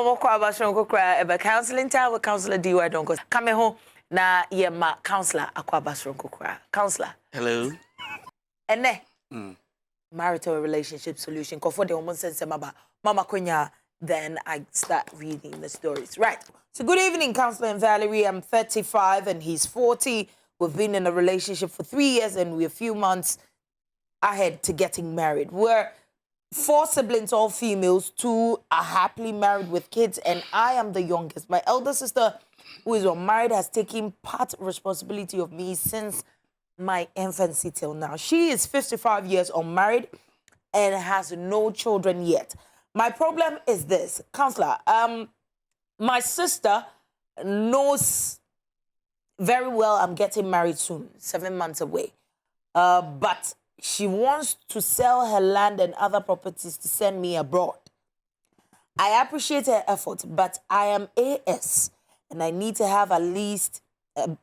mama kwa abashon kokra ebe counseling time with counselor DY Donkoh. Come home na ye ma counselor akwa abashon kokra. Counselor. Hello. Ene. Marital relationship solution. Ko for the woman sense mama Konya. Then I start reading the stories. Right. So good evening, Counselor and Valerie. I'm 35 and he's 40. We've been in a relationship for 3 years and we're a few months ahead to getting married. We're 4 siblings, all females. 2 are happily married with kids, and I am the youngest. My elder sister, who is unmarried, has taken part responsibility of me since my infancy till now. She is 55 years unmarried and has no children yet. My problem is this, Counselor. My sister knows very well I'm getting married soon, 7 months away. But she wants to sell her land and other properties to send me abroad. I appreciate her effort, but I am AS, and I need to have at least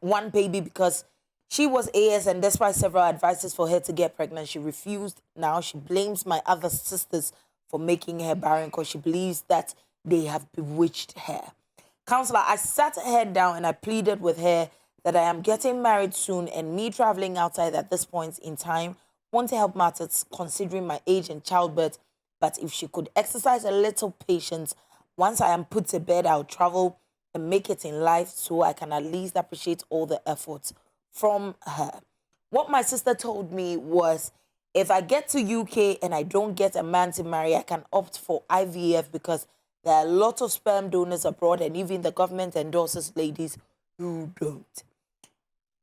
1 baby because she was AS, and despite several advices for her to get pregnant, she refused. Now she blames my other sisters for making her barren because she believes that they have bewitched her. Counselor, I sat her down and I pleaded with her that I am getting married soon and me traveling outside at this point in time won't help matters considering my age and childbirth. But if she could exercise a little patience, once I am put to bed, I'll travel and make it in life so I can at least appreciate all the efforts from her. What my sister told me was, if I get to UK and I don't get a man to marry, I can opt for IVF because there are a lot of sperm donors abroad and even the government endorses ladies who don't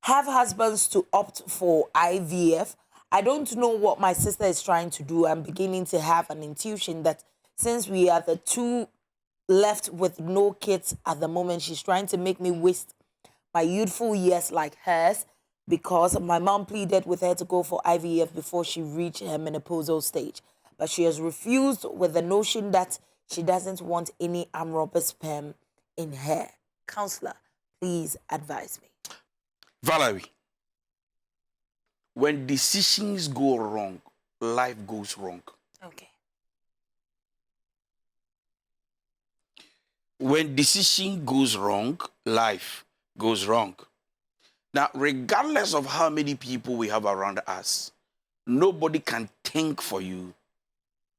have husbands to opt for IVF. I don't know what my sister is trying to do. I'm beginning to have an intuition that since we are the 2 left with no kids at the moment, she's trying to make me waste my youthful years like hers, because my mom pleaded with her to go for IVF before she reached her menopausal stage. But she has refused with the notion that she doesn't want any amrobber sperm in her. Counselor, please advise me. Valerie, when decisions go wrong, life goes wrong. Okay. When decision goes wrong, life goes wrong. Now, regardless of how many people we have around us, nobody can think for you,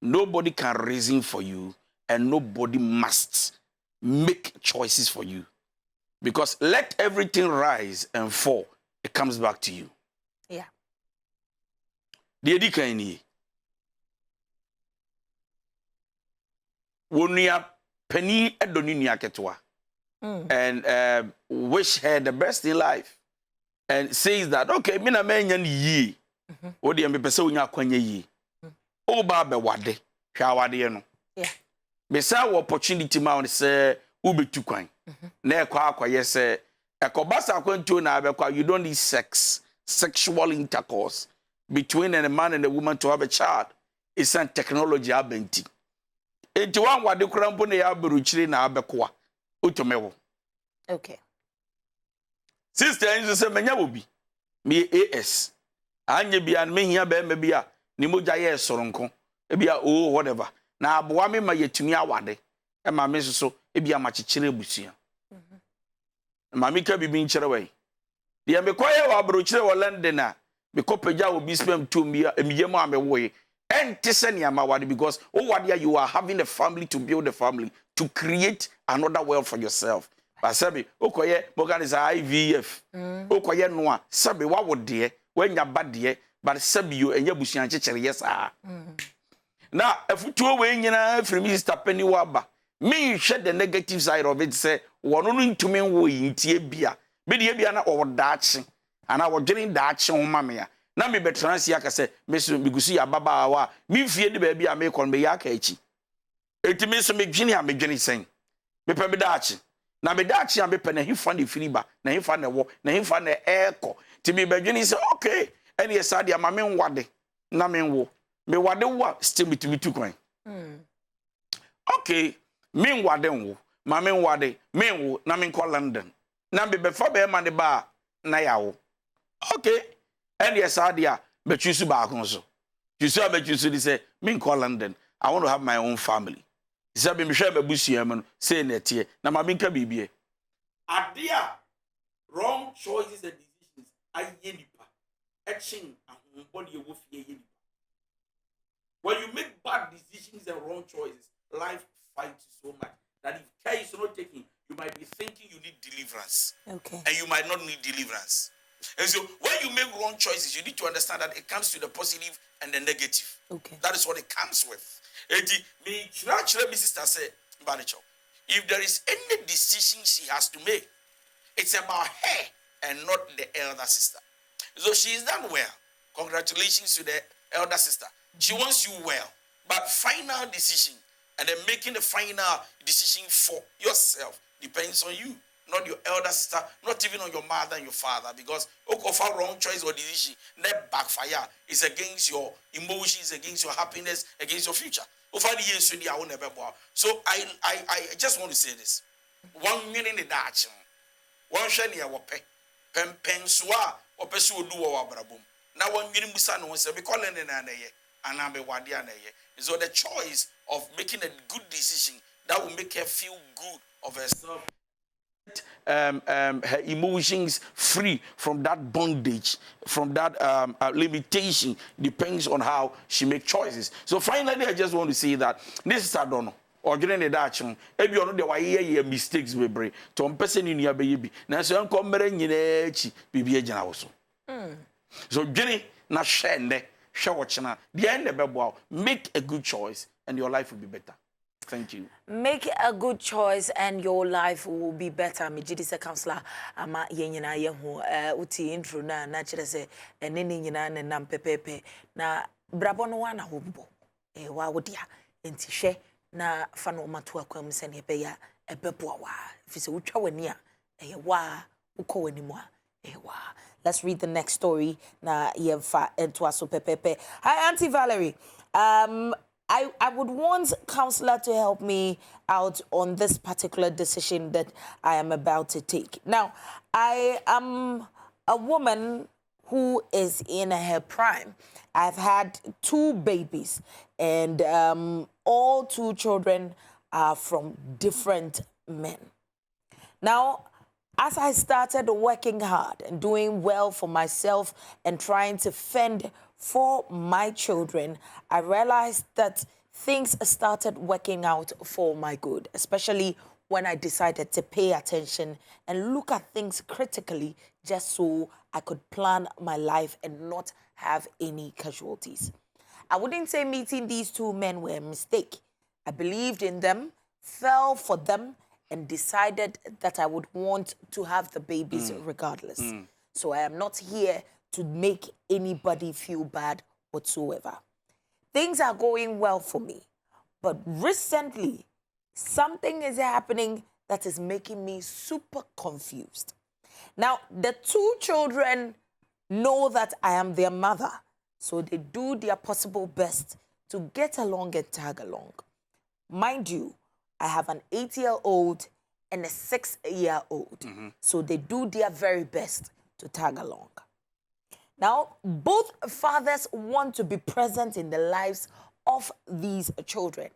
nobody can reason for you, and nobody must make choices for you. Because let everything rise and fall, it comes back to you. Yeah. The edikani. Wonia penny edoninia ketwa. And wish her the best in life. And says that, okay, mina menyan ye. Odi ambe pese unya kwanye ye. Oba be wade. Hwa wade no. Yeah. Besa wo opportunity ma on say ubetu kwan. Na ekwa akwaye say ekobasa kwantu na abekwa, you don't need sexual intercourse between a man and a woman to have a child. It's a technology abenti. Enti wan wade kurampo na ya beruchiri na abekwa. Utomewo. Okay. Sister, you say menya will be me AS. Anye bia me hia be me bia ni moja ye soronko. E bia oh whatever. Na aboa me ma yetumi awade. E ma me so e bia ma chichire busua. Ma me ka bibi nchire we. Dia me kwaye wa abrochire wo London a me kopeja obi spam to me emiye mo amewoye. Ente se ne ama wade because oh wade you are having a family to build a family to create another world for yourself. But sabi okoye moganize IVF. Okoye noa sabi wa wode wanya bade but sabi yo enya busuan chechere yes ah. Na afutuo we nyina afiri Mr. Penny waba. Me hwe the negative side of it say wono no ntumi wo yintie bia. Be de bia na owodaache. Ana wodwene daache ho mame ya. Na me betransi aka say mesu migusu ya baba wa. Me fie de ba bia me kon be ya aka echi. Eti me so me dwene a me dwene sen. Me pe me daache. Na me daache a me pe na hifa ne firiba, na hifa ne wo, na hifa ne eko. Ti me bedwene say okay. Ene yesa de ma me nwade. Na me nwo. Me wade wa still mitu kwan. Okay, me wade nwo. Ma me wade, me nwo na me call London. Na me be fa be ma ne ba na yawo. Okay. And yes, idea, but you should back on so. You saw, but you should say, me call London. I want to have my own family. Sabi me hwe mabusua mu no say na tie na ma me nka bibie. Ade a wrong choices and decisions aye nipa. Etching ahombody e wo fie ye nipa. When you make bad decisions and wrong choices, life fights you so much that if care is not taken, you might be thinking you need deliverance. Okay. And you might not need deliverance. And so when you make wrong choices, you need to understand that it comes to the positive and the negative. Okay. That is what it comes with. Me sister say, if there is any decision she has to make, it's about her and not the elder sister. So she's done well. Congratulations to the elder sister. She wants you well. But final decision and then making the final decision for yourself depends on you, not your elder sister, not even on your mother and your father. Because a wrong choice or decision, that backfire is against your emotions, against your happiness, against your future. So I just want to say this. 1 minute in the Dutch. One shiny a wape. Pensua or pursue do our brabum. Now 1 minute Musan was a calling in an and I'm a wadiana. So the choice of making a good decision that will make her feel good of herself. Her emotions free from that bondage, from that limitation, depends on how she makes choices. So finally, I just want to say that this is Donkoh. Or during the action, every one of the way mistakes we bring. To person in your baby. Now, so I'm coming in a also. So, Jenny, na shende, shawachana, the end of the make a good choice, and your life will be better. Thank you. Make a good choice and your life will be better. Me jidi se counselor ama yenyina ye ho uti intro na kire se enene nyina ne nam pepepe na brabo no wana hobo wa wodia enti hwe na fa no mato akwam se ne be ya ebeboa wa fi se wutwa wani a wa ukọ wani mu a wa. Let's read the next story na yemfa ento aso pepepe. Hi Auntie Valerie. I would want counselor to help me out on this particular decision that I am about to take. Now, I am a woman who is in her prime. I've had 2 babies, and all 2 children are from different men. Now, as I started working hard and doing well for myself and trying to fend for my children, I realized that things started working out for my good, especially when I decided to pay attention and look at things critically just so I could plan my life and not have any casualties. I wouldn't say meeting these 2 men were a mistake. I believed in them, fell for them, and decided that I would want to have the babies regardless. So I am not here to make anybody feel bad whatsoever. Things are going well for me, but recently, something is happening that is making me super confused. Now, the 2 children know that I am their mother, so they do their possible best to get along and tag along. Mind you, I have an 8-year-old and a 6-year-old, so they do their very best to tag along. Now, both fathers want to be present in the lives of these children.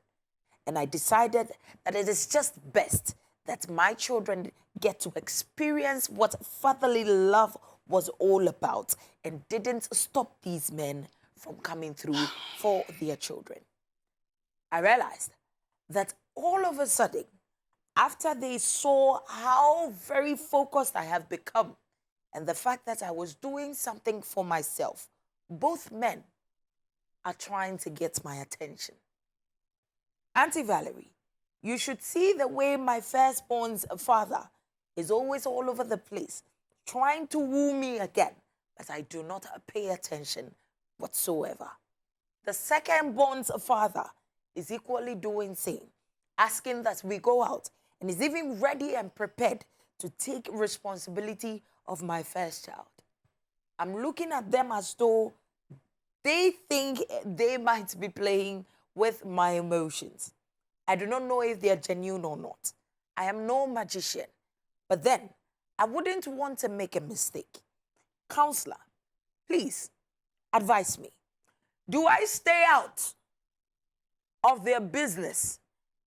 And I decided that it is just best that my children get to experience what fatherly love was all about and didn't stop these men from coming through for their children. I realized that all of a sudden, after they saw how very focused I have become, and the fact that I was doing something for myself, both men are trying to get my attention. Auntie Valerie, you should see the way my firstborn's father is always all over the place, trying to woo me again, but I do not pay attention whatsoever. The secondborn's father is equally doing same, asking that we go out, and is even ready and prepared to take responsibility of my first child. I'm looking at them as though they think they might be playing with my emotions. I do not know if they are genuine or not. I am no magician. But then, I wouldn't want to make a mistake. Counselor, please, advise me. Do I stay out of their business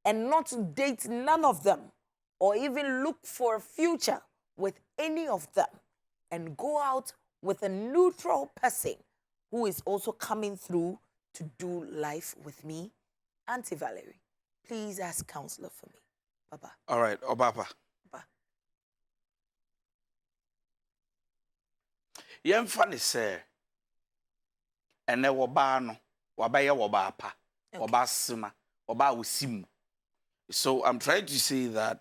and not to date none of them or even look for a future with any of them and go out with a neutral person who is also coming through to do life with me? Auntie Valerie, please ask counselor for me. Baba. All right, Obapa. Baba. Yem funny say, and there were no, wabaya wabapa, wabasima, wabawusim. So I'm trying to say that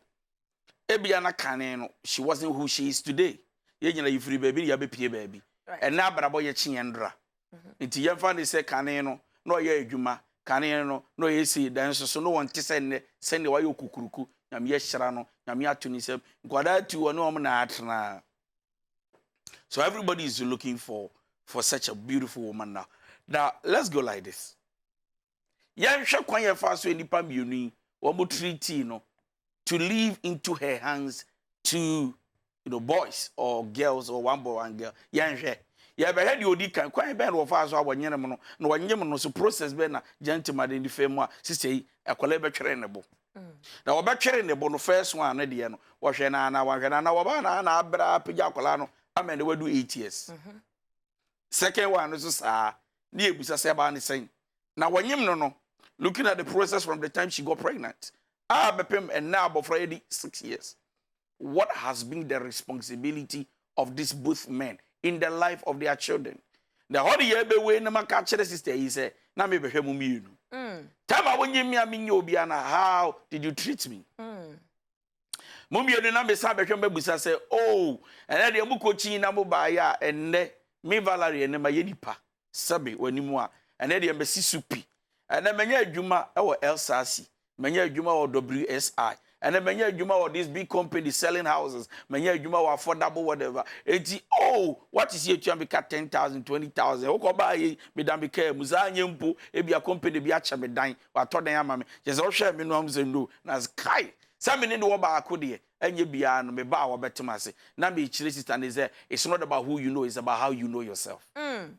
Ebiana Kaneno, she wasn't who she is today. You free baby, you be baby. And now, but about your chiendra. Into your funny say Kaneno, no ye juma, Kaneno, no ye see dance, so no one to send the wayo kukuruku, Yamia Sharano, Yamia Tunisem, Guadatu, or no man. So everybody is looking for such a beautiful woman now. Now, let's go like this. Yan Shakwanya fast when the Pam Uni, or treaty, no. To leave into her hands two, boys or girls or one boy, one girl. Yeah, yeah, but had you can quite bad of us our yemono, no one yemono, so process bena, gentleman in the family, sister, a collab trainable. Now, a batcher in the bono first one, Ediano, Washana, Wabana, and Abra, Pijacolano, I mean, they will do 8 years. Second one is near Busasabani saying, now, when no, looking at the process from the time she got pregnant. And now for 86 years. What has been the responsibility of these both men in the life of their children? The whole year be way na catch the sister he say na me be hwemu mi nu. Time when you me obiana, how did you treat me? Mummy no na me sa be hwem busa say oh and dey mu kochi na mo ba ya enne me Valerie ne ma ye nipa sabe wanimu a and dey me sisupi and na menya adwuma e wo Elsasi. Manya Juma or WSI. And then Manya Juma or this big company selling houses. Manya Juma or affordable whatever. What is here to be cut 10,000, 20,000? Oko ba ye me dan be care muzanye mpo e be a company be acha me dan. Wa to dan ama me. Just all share me no am say no. Na sky. Some me no ba akode enye bia no me ba wa betima se. Na me chire sister ne say it's not about who you know, it's about how you know yourself. And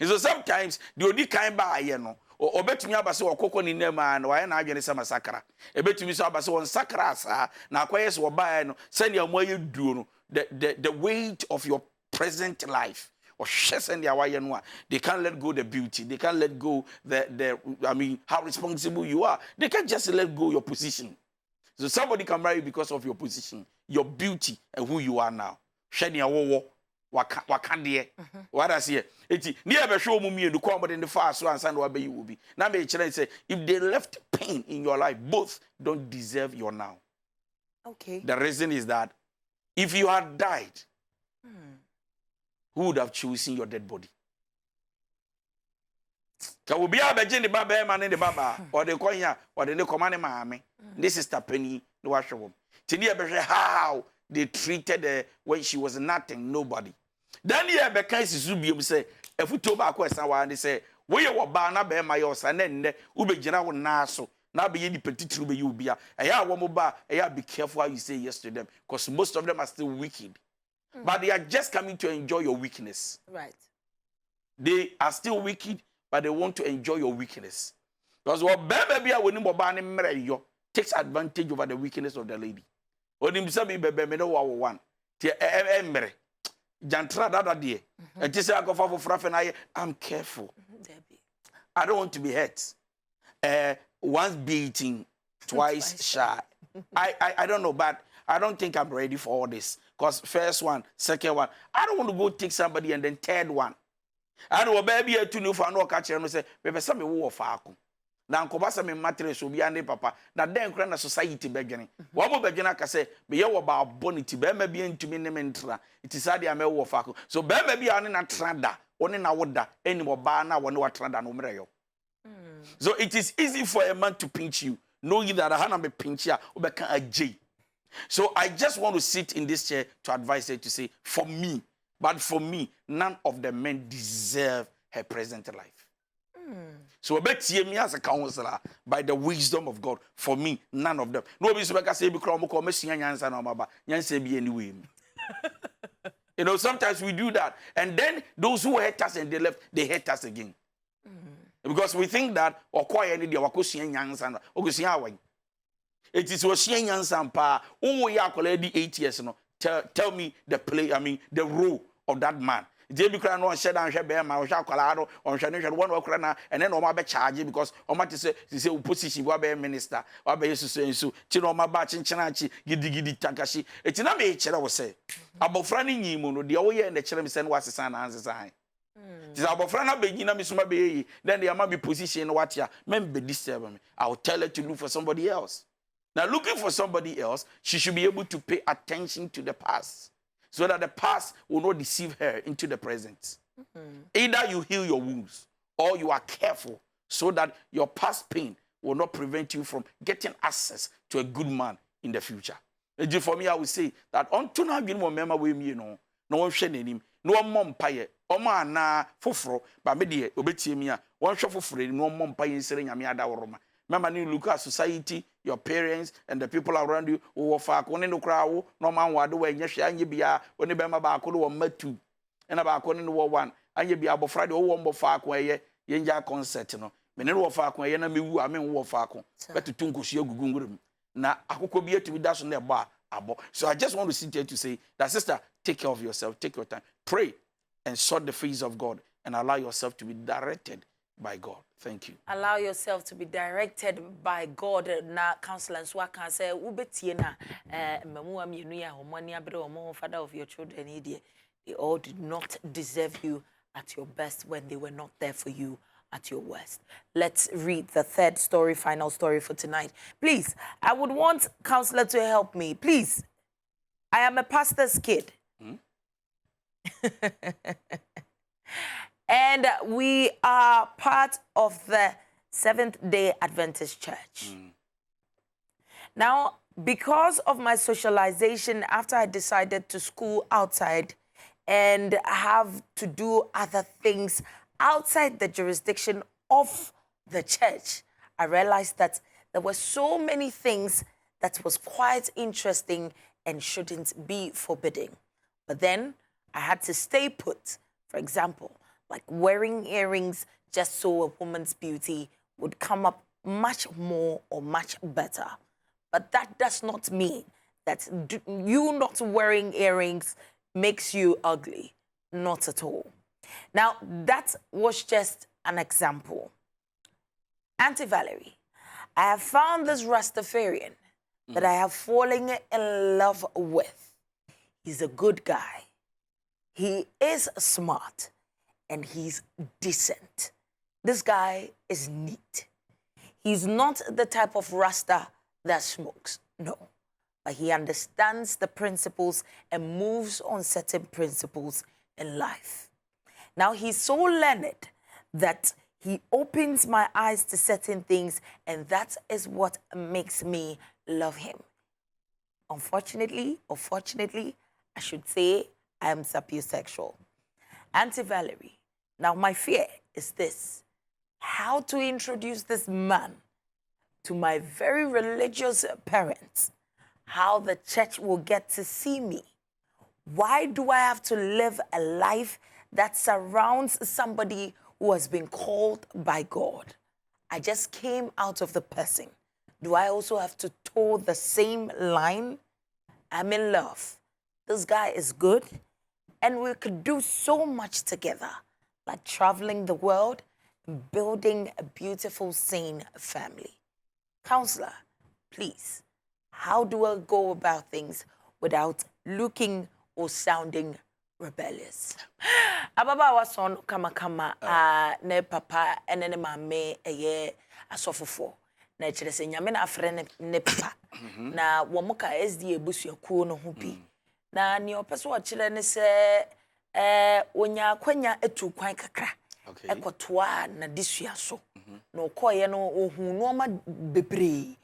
so sometimes the only kind ba ye no o betumi abase okoko ni nema na wa na adwene se masakra e betumi so abase won sakra sa na akoye se wo baa no se ne amoye duo no the weight of your present life or send their way no they can't let go the beauty, they can't let go how responsible you are, they can't just let go your position. So somebody can marry because of your position, your beauty, and who you are now. Shania wo wakande what I say eti near be show mu mienu come in the fast one and what you will be now me say if they left pain in your life, both don't deserve your now. Okay, the reason is that if you had died, who would have chosen your dead body? Ka will be a the baba man in the baba or the konya or the command mame this is Penny the washroom tini how they treated her when she was nothing, nobody. Then yeah, because Zubium say, if we told back question, they say, we were bana be my yours, and then ube general naso, now be any petit rube you be a womoba, be careful how you say yes to them, because most of them are still wicked. But they are just coming to enjoy your weakness. Right. They are still wicked, but they want to enjoy your weakness. Because what baby when you takes advantage over the weakness of the lady. Onim sabi bebe me no wa one. Ti emre. Jantra dada die. And say I go for frafe na I'm careful. I don't want to be hurt. Once beating, twice shy. I don't know, but I don't think I'm ready for all this. Because first one, second one, I don't want to go take somebody and then third one. I know baby to new for no catch and say, baby, some wo fa ako. Na nkobasa me mattress obi ande papa na den kra na society begene wo mo begene aka say be ye wo ba bonity be ma bi ntumi ne mentra it is ade am wo fa ko so be ma bi ane na trada one na woda eni mo ba na wone wa trada no mreyo. So it is easy for a man to pinch you knowing that hana me pinch ya obeka ajay. So I just want to sit in this chair to advise her to say for me, none of the men deserve her present life. So me as a counselor by the wisdom of God. For me, none of them. Nobody say anyway. You know, sometimes we do that, and then those who hate us and they left, they hate us again. Because we think that okoye ni dia wakosua nyansa na okosua awan. It is osua nyansa pa wo ya akola di 8 years no. Tell me the role of that man. JB Kran no share down share be ma hwa akola no on hwe no hwe one okra na and then o ma be charge because o ma say opposition wa be minister wa be so ti no ma ba chenchenachi gidigidi takashi eti na me kire wo say abofra ni nyimu no de wo ye na kire me say no wasesa na ansesa ti abofra na be nyina me so ma be yi then there ma be position no watia men be disturb me. I will tell her to look for somebody else. Now looking for somebody else, she should be able to pay attention to the past so that the past will not deceive her into the present. Either you heal your wounds or you are careful so that your past pain will not prevent you from getting access to a good man in the future. And for me, I would say that until now, you remember with me, no one share him, no mom paye, oma na fofro, but me de obeti me a one shop fofro, no mom paye in sere nyame ada woroma. Remember, you look at society, your parents, and the people around you who are far. When you crowd, no man will do when you share and you be a when you be about or met two, and about calling the war one, and you be about Friday or one more far where you concert. No, when you are far, when you me, I mean, war far, but to tunkus your gugum. Now, I could be to be dash on their bar. So I just want to sit here to say that, sister, take care of yourself, take your time, pray, and sort the face of God, and allow yourself to be directed by God. Thank you. Allow yourself to be directed by God. Na counselor so I can say ubetie na mamu amienu ya homani abre omo father of your children they all did not deserve you at your best when they were not there for you at your worst. Let's read the third story, final story for tonight. Please, I would want counselor to help me. Please. I am a pastor's kid. And we are part of the Seventh-day Adventist Church. Now, because of my socialization after I decided to school outside and have to do other things outside the jurisdiction of the church, I realized that there were so many things that was quite interesting and shouldn't be forbidden. But then I had to stay put. For example, like wearing earrings just so a woman's beauty would come up much more or much better. But that does not mean that you not wearing earrings makes you ugly. Not at all. Now, that was just an example. Auntie Valerie, I have found this Rastafarian that I have fallen in love with. He's a good guy. He is smart. And he's decent. This guy is neat. He's not the type of Rasta that smokes, no. But he understands the principles and moves on certain principles in life. Now, he's so learned that he opens my eyes to certain things, and that is what makes me love him. Unfortunately, or fortunately, I should say I am sapiosexual. Auntie Valerie, now my fear is this: how to introduce this man to my very religious parents, how the church will get to see me. Why do I have to live a life that surrounds somebody who has been called by God? I just came out of the person. Do I also have to toe the same line? I'm in love. This guy is good, and we could do so much together, like traveling the world and building a beautiful, sane family. Counselor, please, how do I go about things without looking or sounding rebellious? Ababa wason kama ne papa ene ne mame eye asofofo na kire se nyame na afre ne papa na wo muka SD ebusuakuo no ho bi na ne opeso wa kire ne se onya kwanya etu kwan kakra ekotoa na disua so na okoye no ohun no ma bebre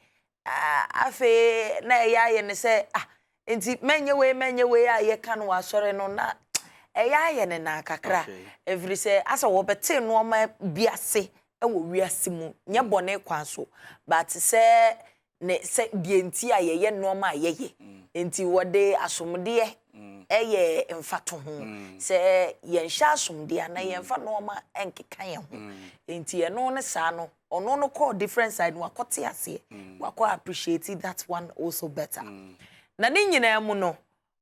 afe na ya ne se enti menye we a ye kan wa sore no na eya ne na kakra every say asa wo bete no ma biase ewo wiase mu nye bone kwa so but say ne se bienti a ye no ma ye enti wode asomde eye emfato ho se yen hya asomde ana yen fa no ma enkeka yen ho enti eno ne sa no ono no call different side no akote ase wakọ appreciate that one also better na ne nyina mu no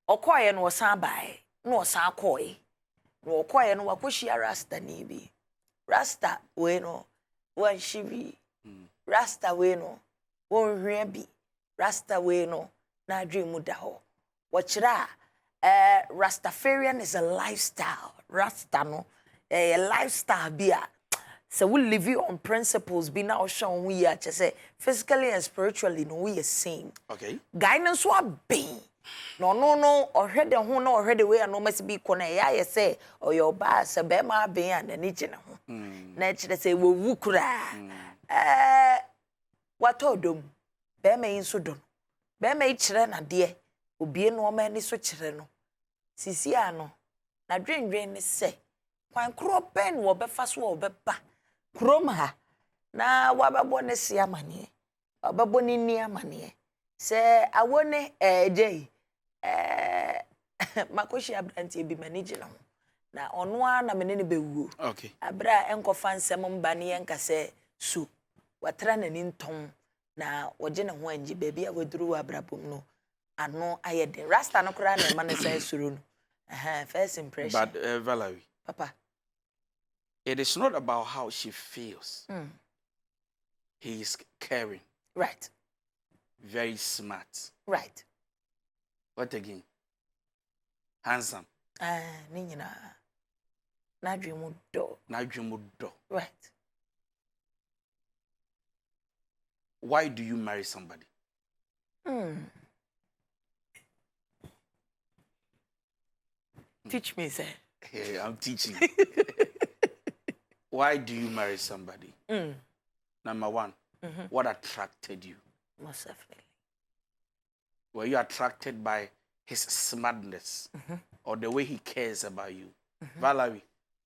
okoye no osan bae no osan koye no okoye no wakohia rasta ni bi rasta we no wan shibi rasta we no won hwea bi rasta we no na dream mu da ho wachira Rastafarian is a lifestyle. Rasta no, a lifestyle bia. So we live on principles. Be now shown we are just say physically and spiritually. No, we are same. Okay. Guidance wa be. No. Already who no already we are no must be kona ya say or your boss a be ma be and the niche na ho. Nature say we wukura. What odom? Be me inso don. Be me chire na de. Obie no ma ni so chire no. Sisi ano na dwendwen ne se kwan kro pen wo befa so wo beba krom ha na wababo ne se amane wababo ni ni amane se awone ejei makoshi abranti bi manage na ho na ono a na mene ne bewuo okay abra enkofa nsem mba ne yenka se su watra na ni ntom na woje ne ho anji baby a waduru abrabom no ano ayede rasta no kra na man say suru no first impression but Valerie papa it is not about how she feels he is caring right very smart right what again handsome ni nyina na dwemu do right why do you marry somebody Teach me, sir. Hey, I'm teaching. Why do you marry somebody? Number one, what attracted you? Most definitely. Were you attracted by his smartness or the way he cares about you? Valerie,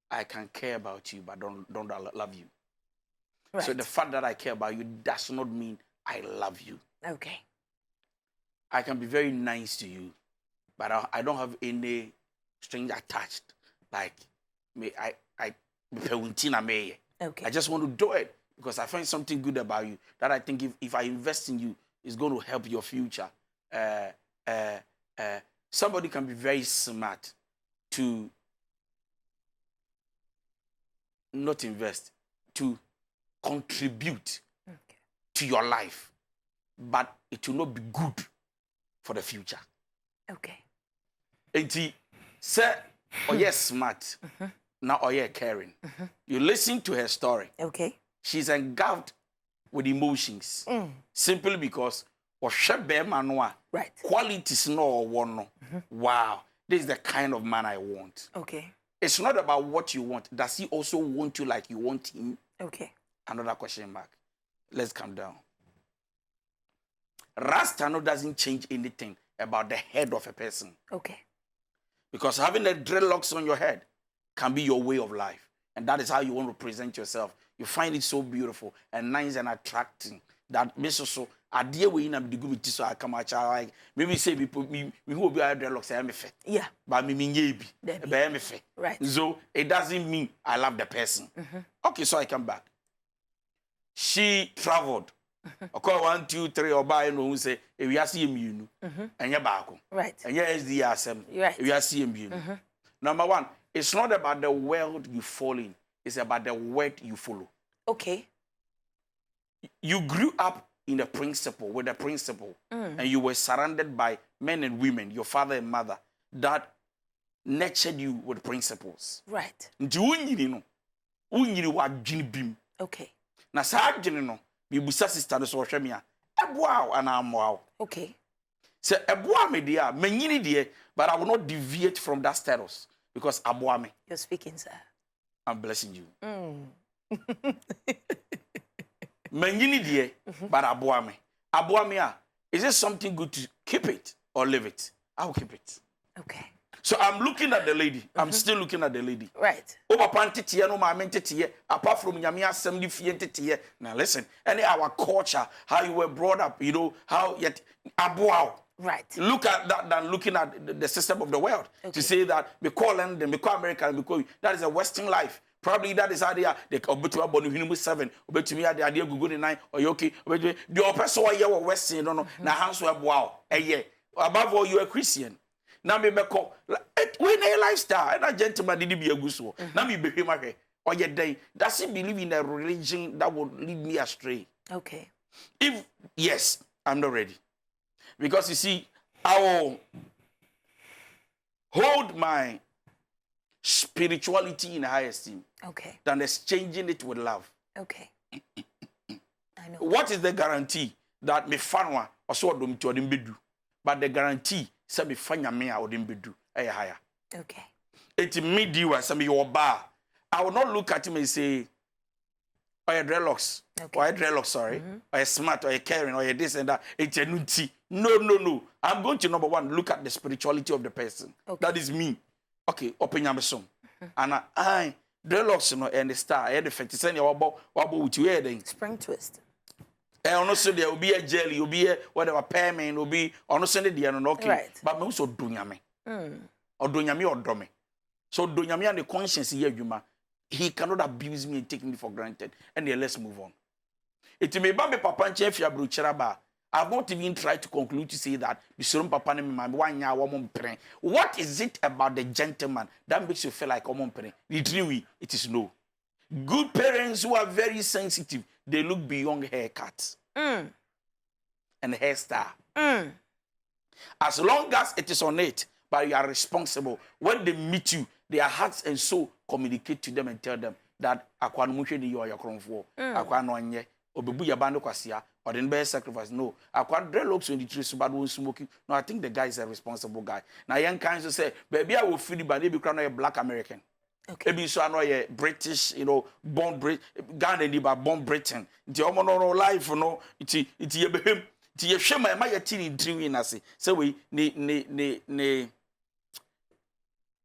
I can care about you, but don't love you. Right. So the fact that I care about you does not mean I love you. Okay. I can be very nice to you, but I don't have any string attached. Like me, okay. I just want to do it because I find something good about you that I think if I invest in you, it's going to help your future. Somebody can be very smart to not invest, to contribute to your life, but it will not be good for the future. Okay. And say, oh yes, smart. Now, oh yeah, caring. You listen to her story. Okay. She's engulfed with emotions. Simply because right. Qualities no one no. Wow. This is the kind of man I want. Okay. It's not about what you want. Does he also want you like you want him? Okay. Another question mark. Let's calm down. Rastano doesn't change anything about the head of a person. Okay. Because having the dreadlocks on your head can be your way of life. And that is how you want to present yourself. You find it so beautiful and nice and attracting that makes so idea we in a good so I come out like maybe say people me who be dreadlocks I am fe. Yeah. But me be fe. Right. So it doesn't mean I love the person. Okay, so I come back. She traveled. Okay, 1, 2, 3 or buy no say if you see him and you're back. Right. And yes, the assembly. Right. If you see him. Number one, it's not about the world you fall in, it's about the word you follow. Okay. You grew up in a principle, with a principle, and you were surrounded by men and women, your father and mother, that nurtured you with principles. Right. Okay. Na sa adwene no bi busa sister no so hwe me a eboa ana amoa. Okay. So eboa me dia manyini die, but I will not deviate from that status because aboa me. You're speaking, sir. I'm blessing you. Manyini die, but aboa me. Aboa me a, is it something good to keep it or leave it? I will keep it. Okay. So I'm looking at the lady. I'm still looking at the lady. Right. Apart from Yamia assembly fee. Now listen, any our culture, how you were brought up, you know, how yet aboa. Right. Look at that than looking at the system of the world. To say that we call London, we call America, that is a Western life. Probably that is how they are. They obetu abonu hinimu 7, obetu me ade ade gugu 9, or okay, obetu the oppressor ye wo Western no na hanso eboa eye. Above all, you are a Christian. Now me beko we na lifestyle and a gentleman did be aguso. Now me be him or your day. Does he believe in a religion that will lead me astray? Okay. If yes, I'm not ready. Because you see, I will hold my spirituality in high esteem. Okay. Than exchanging it with love. Okay. I know. What is the guarantee that me fanwa or so dum to them bedu? But the guarantee say me fanya me or them bedu higher. Okay. It me do as me your bar. I will not look at him and say, or a dreadlocks, or a dreadlocks, sorry, or a smart, or a caring, or a this and that. It's a nutty. No. I'm going to number one, look at the spirituality of the person. Okay. That is me. Okay, open your song. And I dreadlocks, you know, and the star, I had the 50 cent, wabble with you, then. Spring twist. And also there will be a jelly, you'll be a whatever payment will be, on Sunday, and okay. Right. But also dunyame. Or dunyame or dome. So dunyame and the conscience here, he cannot abuse me and take me for granted. And then let's move on. It may be papa and chef ya brucheraba. I've not even tried to conclude to say that the serum papa and my 1 year woman praying. What is it about the gentleman that makes you feel like woman praying? Literally, it is no. Good parents who are very sensitive, they look beyond haircuts and hairstyle. As long as it is on it, but you are responsible. When they meet you, their hearts and soul communicate to them and tell them that akwanu muhwe ni yo yakron fo akwanu anye obebu yabando kwasia or the best sacrifice. No, akwanu dreadlocks when the tree so bad won't smoking. No, I think the guy is a responsible guy. Now young kinds to say, baby, I will feel the bad be crown a black American. Okay. Maybe so I know a British, you know, born Ghana but born Britain. It's your no life, you know, it's your him. It's your shame my teen in dreaming as so we ne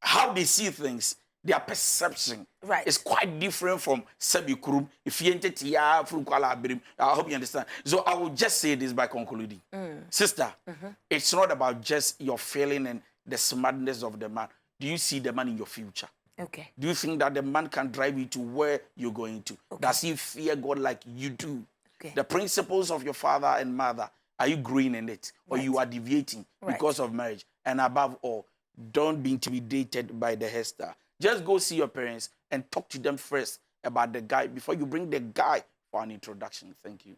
how they see things, their perception is quite different from Sebi Kurum. If you enter Tia from Kuala Birim, I hope you understand. So I will just say this by concluding. Sister, it's not about just your feeling and the smartness of the man. Do you see the man in your future? Okay. Do you think that the man can drive you to where you're going to? Okay. Does he fear God like you do? Okay. The principles of your father and mother, are you growing in it? Or you are deviating because of marriage? And above all, don't be intimidated by the hairstyle. Just go see your parents and talk to them first about the guy before you bring the guy for an introduction. Thank you.